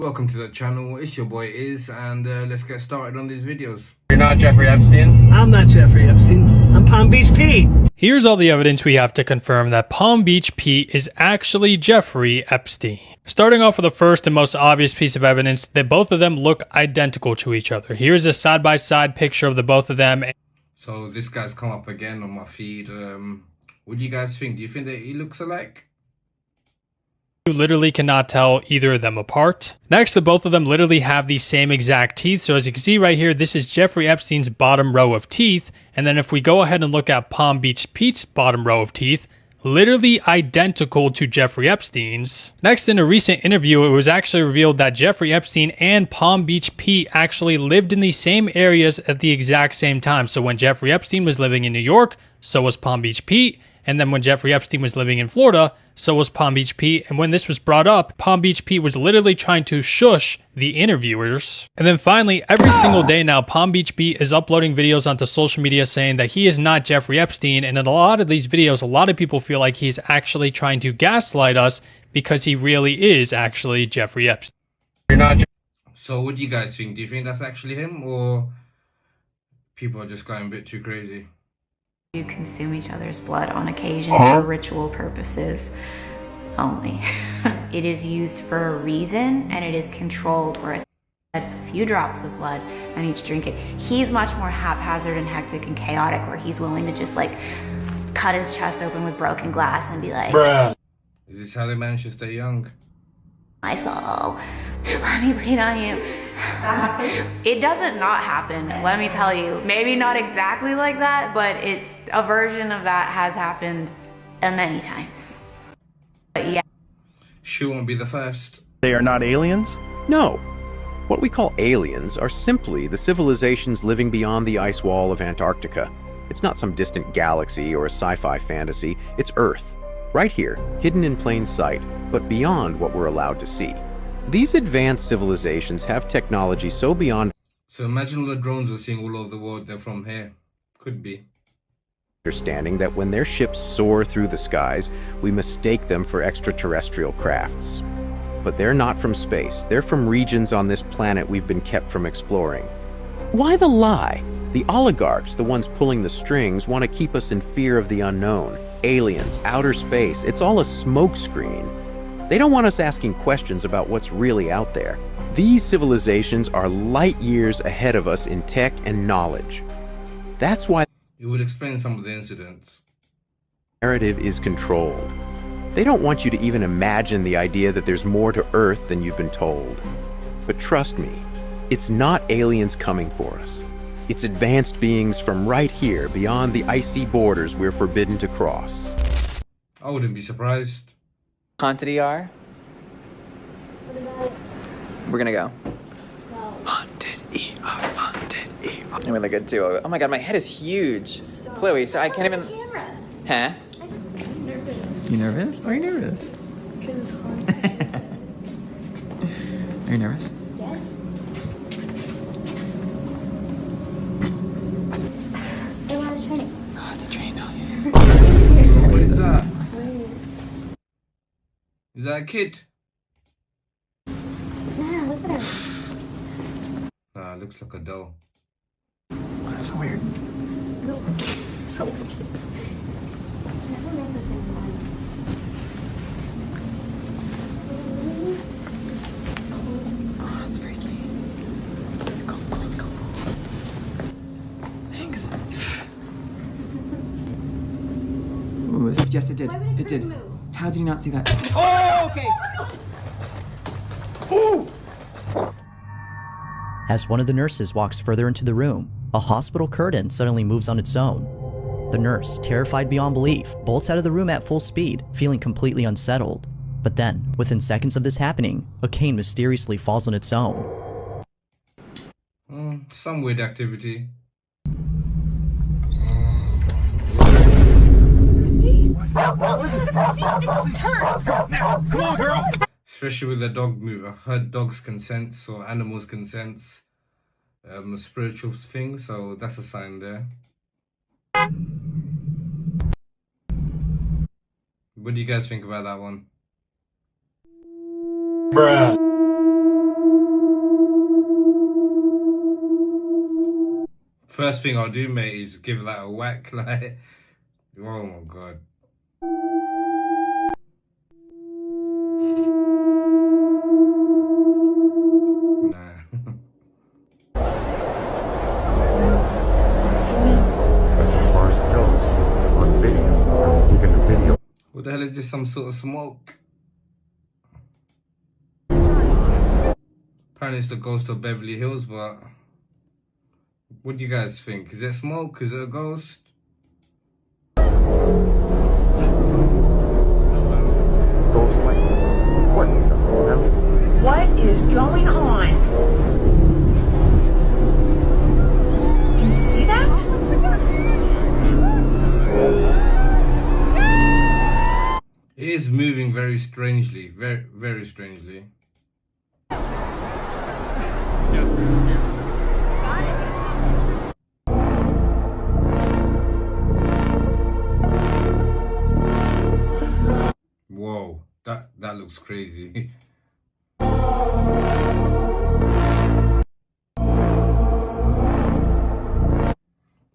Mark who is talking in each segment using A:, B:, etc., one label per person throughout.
A: Welcome to the channel. It's your boy Iz, and let's get started on these videos.
B: You're not Jeffrey Epstein?
C: I'm not Jeffrey Epstein. I'm Palm Beach Pete.
D: Here's all the evidence we have to confirm that Palm Beach Pete is actually Jeffrey Epstein. Starting off with the first and most obvious piece of evidence, that both of them look identical to each other. Here's a side-by-side picture of the both of them.
A: So this guy's come up again on my feed. What do you guys think? Do you think that he looks alike?
D: You literally cannot tell either of them apart. Next, the both of them literally have the same exact teeth. So as you can see right here, this is Jeffrey Epstein's bottom row of teeth. And then if we go ahead and look at Palm Beach Pete's bottom row of teeth, literally identical to Jeffrey Epstein's. Next, in a recent interview, it was actually revealed that Jeffrey Epstein and Palm Beach Pete actually lived in the same areas at the exact same time. So when Jeffrey Epstein was living in New York, so was Palm Beach Pete. And then when Jeffrey Epstein was living in Florida, so was Palm Beach Pete. And when this was brought up, Palm Beach Pete was literally trying to shush the interviewers. And then finally, every single day now, Palm Beach Pete is uploading videos onto social media saying that he is not Jeffrey Epstein. And in a lot of these videos, a lot of people feel like he's actually trying to gaslight us because he really is actually Jeffrey Epstein.
B: You're not.
A: So what do you guys think? Do you think that's actually him, or people are just going a bit too crazy?
E: You consume each other's blood on occasion for ritual purposes only. It is used for a reason, and it is controlled where it's a few drops of blood and each drink it. He's much more haphazard and hectic and chaotic, where he's willing to just like cut his chest open with broken glass and be like,
B: Bruh.
A: Is this how they manage to stay young?
E: my soul, let me bleed on you. It doesn't not happen, let me tell you. Maybe not exactly like that, but a version of that has happened many times. But yeah.
A: She won't be the first.
F: They are not aliens?
G: No. What we call aliens are simply the civilizations living beyond the ice wall of Antarctica. It's not some distant galaxy or a sci-fi fantasy. It's Earth, right here, hidden in plain sight, but beyond what we're allowed to see. These advanced civilizations have technology so beyond
A: So imagine all the drones we're seeing all over the world, they're from here. Could be.
G: understanding that when their ships soar through the skies, we mistake them for extraterrestrial crafts. But they're not from space. They're from regions on this planet we've been kept from exploring. Why the lie? The oligarchs, the ones pulling the strings, want to keep us in fear of the unknown. Aliens, outer space, it's all a smokescreen. They don't want us asking questions about what's really out there. These civilizations are light years ahead of us in tech and knowledge. That's why
A: It would explain some of the incidents.
G: the narrative is controlled. They don't want you to even imagine the idea that there's more to Earth than you've been told. But trust me, it's not aliens coming for us. It's advanced beings from right here, beyond the icy borders we're forbidden to cross.
A: I wouldn't be surprised.
H: Haunted ER? We're gonna go. Haunted ER, haunted ER. I'm really good too. Oh my god, my head is huge. Chloe, so I can't even. Huh?
I: I'm nervous.
H: You nervous? Why are you nervous?
I: Because it's haunted.
H: Are you nervous?
I: Yes. Hey, when I was training.
H: Oh, it's a train down here.
A: What is that? Is that a kid?
I: Nah, look at her.
A: Nah, it looks like a doll.
H: Oh, that's so weird.
I: No. Never make the same one.
H: Oh, that's freaky. Let's go. Thanks. Ooh, yes, it did.
I: Why would
H: It did.
I: move?
H: How did you not see that? Oh, okay.
J: As one of the nurses walks further into the room, a hospital curtain suddenly moves on its own. The nurse, terrified beyond belief, bolts out of the room at full speed, feeling completely unsettled. But then, within seconds of this happening, a cane mysteriously falls on its own.
A: Some weird activity. Especially with the dog move. I've heard dogs can sense, or animals can sense spiritual things, so that's a sign there. What do you guys think about that one?
B: Bruh.
A: First thing I'll do, mate, is give that a whack. Like, oh my god. Nah.
F: That's as far as it goes on video. I'm taking the video.
A: What the hell is this? Some sort of smoke? Apparently it's the ghost of Beverly Hills, but what do you guys think? Is it smoke? Is it a ghost?
F: Goes like, what the hell?
K: What is going on? Do you see that?
A: It is moving very strangely, very, very strangely. Whoa, that looks crazy.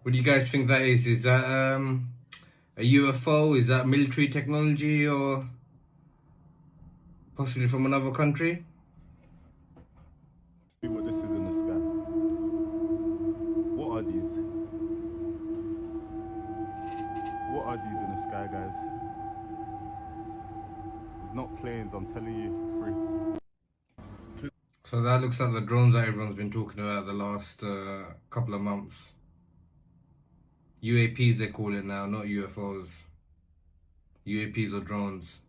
A: What do you guys think that is? Is that a UFO? Is that military technology or possibly from another country?
L: See what this is in the sky. What are these? What are these in the sky, guys? It's not planes, I'm telling you for free.
A: So that looks like the drones that everyone's been talking about the last couple of months. UAPs they call it now, not UFOs. UAPs or drones.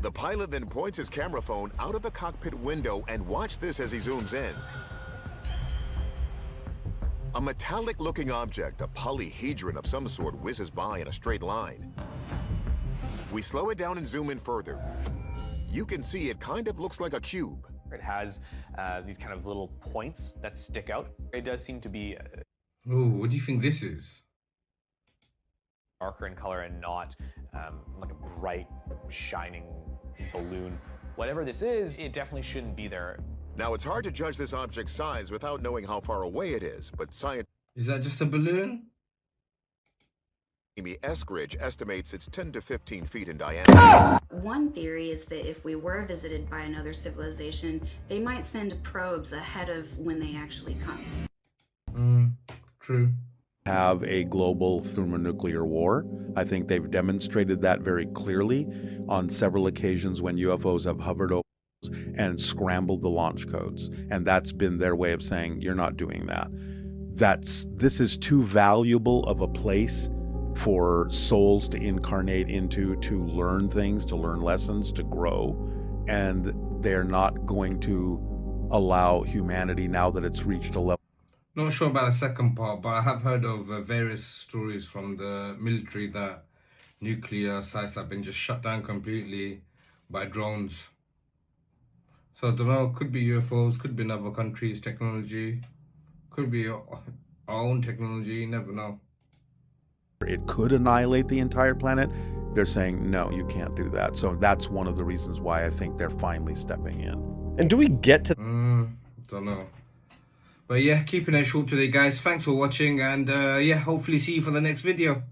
M: The pilot then points his camera phone out of the cockpit window and watch this as he zooms in. A metallic-looking object, a polyhedron of some sort, whizzes by in a straight line. We slow it down and zoom in further. You can see it kind of looks like a cube.
B: It has these kind of little points that stick out. It does seem to be
A: Oh, what do you think this is?
B: darker in color and not like a bright, shining balloon. Whatever this is, it definitely shouldn't be there.
M: Now, it's hard to judge this object's size without knowing how far away it is, but scientist
A: Is that just a balloon?
M: Amy Eskridge estimates it's 10 to 15 feet in diameter.
E: One theory is that if we were visited by another civilization, they might send probes ahead of when they actually come.
A: True.
N: Have a global thermonuclear war. I think they've demonstrated that very clearly on several occasions when UFOs have hovered over and scrambled the launch codes. And that's been their way of saying, you're not doing that. This is too valuable of a place for souls to incarnate into, to learn things, to learn lessons, to grow. And they're not going to allow humanity, now that it's reached a level.
A: Not sure about the second part, but I have heard of various stories from the military that nuclear sites have been just shut down completely by drones. So I don't know, could be UFOs, could be in other countries' technology, could be our own technology, you never know.
N: It could annihilate the entire planet. They're saying, no, you can't do that. So that's one of the reasons why I think they're finally stepping in.
C: And do we get to...
A: Don't know. But yeah, keeping it short today, guys. Thanks for watching, and yeah, hopefully see you for the next video.